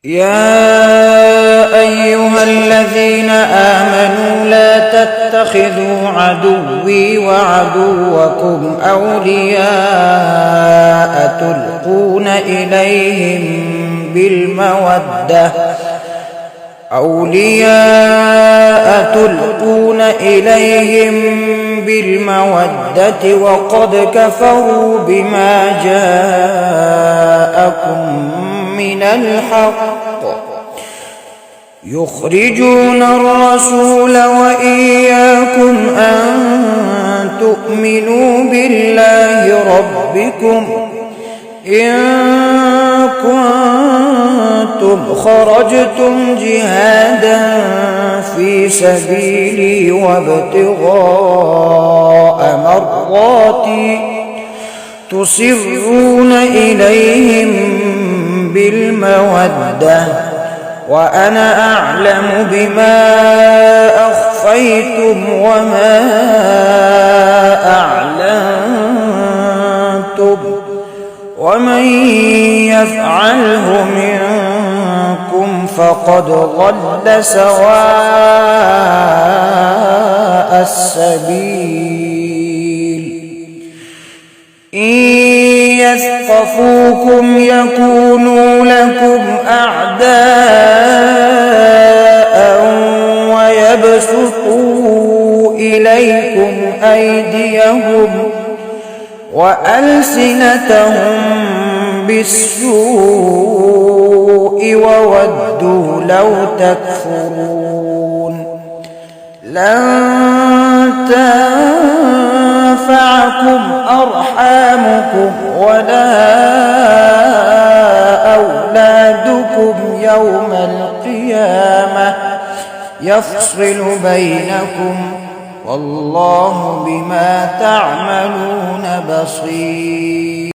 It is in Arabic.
يا أيها الذين آمنوا لا تتخذوا عدوي وعدوكم أولياء تلقون إليهم بالمودة وقد كفروا بما جاءكم من الحق يخرجون الرسول وإياكم أن تؤمنوا بالله ربكم إن كنتم خرجتم جهادا في سبيلي وابتغاء مرضاتي تسرون إليهم بالمودة وأنا أعلم بما أخفيتم وما أعلنتم ومن يفعله منكم فقد ضل سواء السبيل إن يثقفوكم يكونوا لكم أعداء ويبسطوا إليكم أيديهم وألسنتهم بالسوء وودوا لو تكفرون لن تنفعكم أرحامكم ولا أولادكم يوم القيامة يفصل بينكم والله بما تعملون بصير.